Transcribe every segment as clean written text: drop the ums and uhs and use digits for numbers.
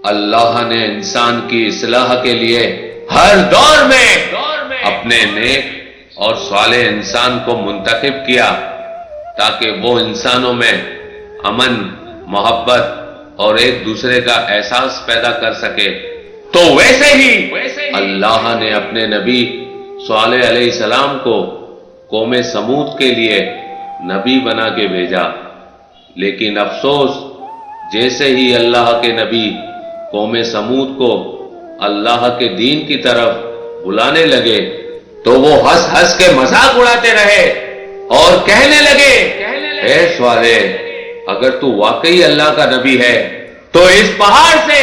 اللہ نے انسان کی اصلاح کے لیے ہر دور میں اپنے نیک اور صالح انسان کو منتخب کیا تاکہ وہ انسانوں میں امن، محبت اور ایک دوسرے کا احساس پیدا کر سکے۔ تو ویسے ہی اللہ نے اپنے نبی صالح علیہ السلام کو قوم سمود کے لیے نبی بنا کے بھیجا، لیکن افسوس جیسے ہی اللہ کے نبی قوم سمود کو اللہ کے دین کی طرف بلانے لگے تو وہ ہنس ہنس کے مذاق اڑاتے رہے اور کہنے لگے، اے صالح، اگر تو واقعی اللہ کا نبی ہے تو اس پہاڑ سے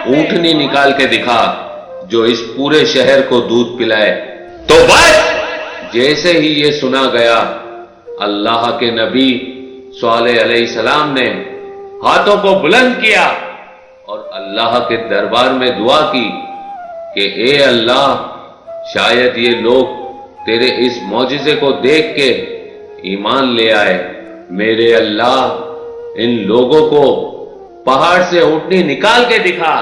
اونٹنی نکال کے دکھا جو اس پورے شہر کو دودھ پلائے۔ تو بس جیسے ہی یہ سنا گیا، اللہ کے نبی صالح علیہ السلام نے ہاتھوں کو بلند کیا اور اللہ کے دربار میں دعا کی کہ اے اللہ، شاید یہ لوگ تیرے اس معجزے کو دیکھ کے ایمان لے آئے۔ میرے اللہ، ان لوگوں کو پہاڑ سے اونٹنی نکال کے دکھا۔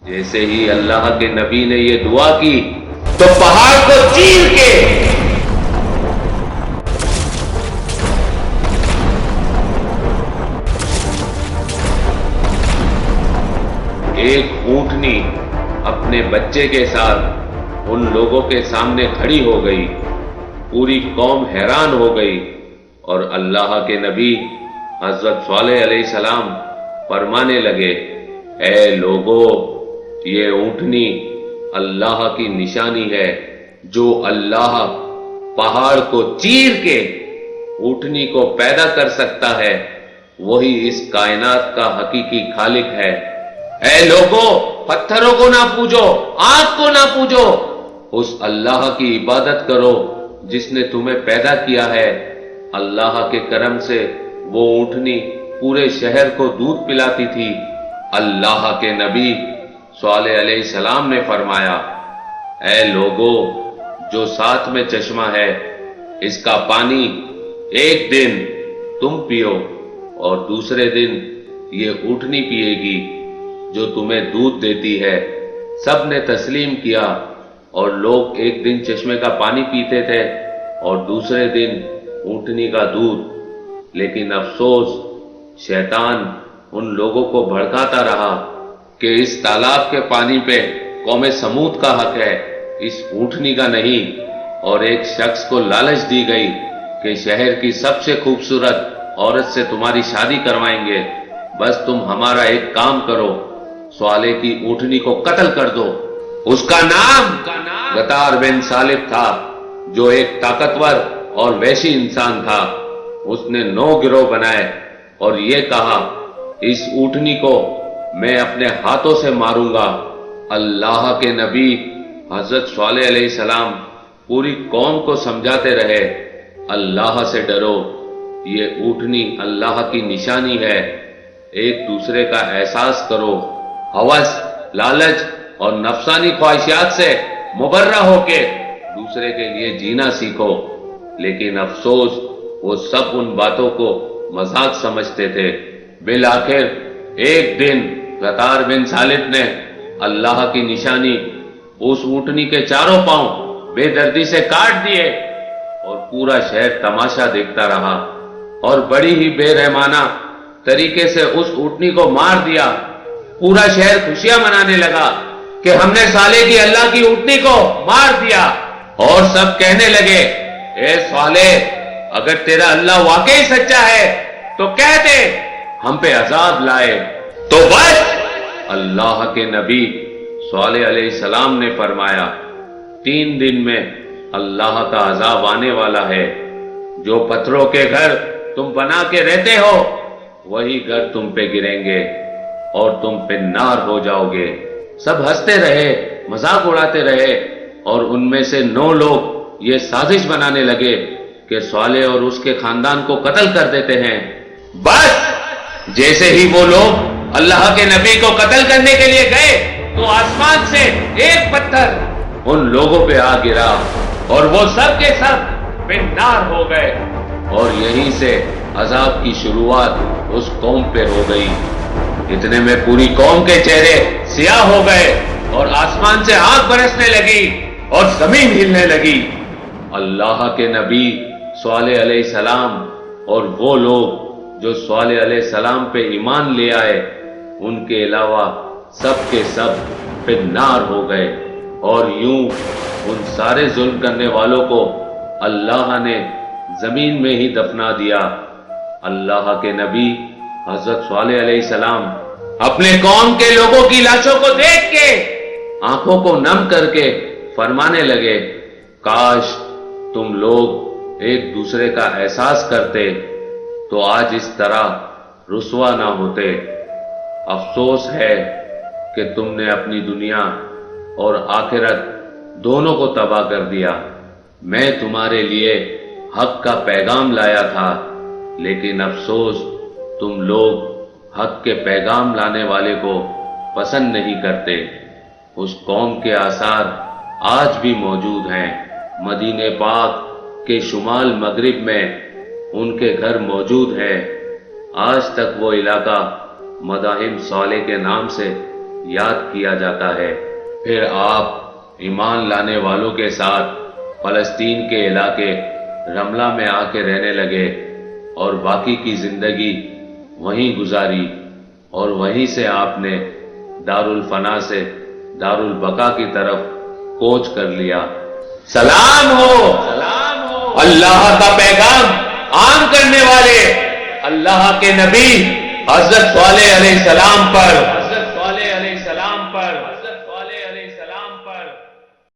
جیسے ہی اللہ کے نبی نے یہ دعا کی تو پہاڑ کو چیر کے ایک اونٹنی اپنے بچے کے ساتھ ان لوگوں کے سامنے کھڑی ہو گئی۔ پوری قوم حیران ہو گئی اور اللہ کے نبی حضرت صالح علیہ السلام فرمانے لگے، اے لوگو، یہ اونٹنی اللہ کی نشانی ہے۔ جو اللہ پہاڑ کو چیر کے اونٹنی کو پیدا کر سکتا ہے، وہی اس کائنات کا حقیقی خالق ہے۔ اے لوگو، پتھروں کو نہ پوجو، آگ کو نہ پوجو، اس اللہ کی عبادت کرو جس نے تمہیں پیدا کیا ہے۔ اللہ کے کرم سے وہ اونٹنی پورے شہر کو دودھ پلاتی تھی۔ اللہ کے نبی صالح علیہ السلام نے فرمایا، اے لوگو، جو ساتھ میں چشمہ ہے، اس کا پانی ایک دن تم پیو اور دوسرے دن یہ اونٹنی پیے گی جو تمہیں دودھ دیتی ہے۔ سب نے تسلیم کیا اور لوگ ایک دن چشمے کا پانی پیتے تھے اور دوسرے دن اونٹنی کا دودھ۔ لیکن افسوس، شیطان ان لوگوں کو بھڑکاتا رہا کہ اس تالاب کے پانی پہ قوم سمود کا حق ہے، اس اونٹنی کا نہیں، اور ایک شخص کو لالچ دی گئی کہ شہر کی سب سے خوبصورت عورت سے تمہاری شادی کروائیں گے، بس تم ہمارا ایک کام کرو، صالح کی اونٹنی کو قتل کر دو۔ اس کا نام غطار بن سالب تھا، جو ایک طاقتور اور وحشی انسان تھا۔ اس نے 9 گروہ بنائے اور یہ کہا، اس اونٹنی کو میں اپنے ہاتھوں سے ماروں گا۔ اللہ کے نبی حضرت صالح علیہ السلام پوری قوم کو سمجھاتے رہے، اللہ سے ڈرو، یہ اونٹنی اللہ کی نشانی ہے، ایک دوسرے کا احساس کرو، ہوس، لالچ اور نفسانی خواہشات سے مبرہ ہو کے دوسرے کے لیے جینا سیکھو۔ لیکن افسوس، وہ سب ان باتوں کو مذاق سمجھتے تھے۔ بالآخر ایک دن غطار بن سالب نے اللہ کی نشانی اس اونٹنی کے چاروں پاؤں بے دردی سے کاٹ دیے اور پورا شہر تماشا دیکھتا رہا اور بڑی ہی بے رحمانہ طریقے سے اس اونٹنی کو مار دیا۔ پورا شہر خوشیاں منانے لگا کہ ہم نے صالح کی اللہ کی اونٹنی کو مار دیا، اور سب کہنے لگے، اے صالح، اگر تیرا اللہ واقعی سچا ہے تو کہہ دے ہم پہ عذاب لائے۔ تو بس اللہ کے نبی صالح علیہ السلام نے فرمایا، 3 دن میں اللہ کا عذاب آنے والا ہے۔ جو پتھروں کے گھر تم بنا کے رہتے ہو، وہی گھر تم پہ گریں گے اور تم پہ نار ہو جاؤ گے۔ سب ہنستے رہے، مذاق اڑاتے رہے، اور ان میں سے 9 لوگ یہ سازش بنانے لگے کہ صالح اور اس کے خاندان کو قتل کر دیتے ہیں۔ بس جیسے ہی وہ لوگ اللہ کے نبی کو قتل کرنے کے لیے گئے تو آسمان سے ایک پتھر ان لوگوں پہ آ گرا اور وہ سب کے سب بے نار ہو گئے، اور یہیں سے عذاب کی شروعات اس قوم پہ ہو گئی۔ اتنے میں پوری قوم کے چہرے سیاہ ہو گئے اور آسمان سے آگ برسنے لگی اور زمین ہلنے لگی۔ اللہ کے نبی صالح علیہ السلام اور وہ لوگ جو صالح علیہ السلام پہ ایمان لے آئے، ان کے علاوہ سب کے سب فی النار ہو گئے، اور یوں ان سارے ظلم کرنے والوں کو اللہ نے زمین میں ہی دفنا دیا۔ اللہ کے نبی حضرت صالح علیہ السلام اپنے قوم کے لوگوں کی لاشوں کو دیکھ کے آنکھوں کو نم کر کے فرمانے لگے، کاش تم لوگ ایک دوسرے کا احساس کرتے تو آج اس طرح رسوا نہ ہوتے۔ افسوس ہے کہ تم نے اپنی دنیا اور آخرت دونوں کو تباہ کر دیا۔ میں تمہارے لیے حق کا پیغام لایا تھا، لیکن افسوس تم لوگ حق کے پیغام لانے والے کو پسند نہیں کرتے۔ اس قوم کے آثار آج بھی موجود ہیں۔ مدینہ پاک کے شمال مغرب میں ان کے گھر موجود ہے۔ آج تک وہ علاقہ مدائن صالح کے نام سے یاد کیا جاتا ہے۔ پھر آپ ایمان لانے والوں کے ساتھ فلسطین کے علاقے رملہ میں آ کے رہنے لگے اور باقی کی زندگی وہیں گزاری، اور وہیں سے آپ نے دارالفنا سے دارالبقا کی طرف کوچ کر لیا۔ سلام ہو اللہ کا پیغام عام کرنے والے اللہ کے نبی حضرت صالح علیہ السلام پر۔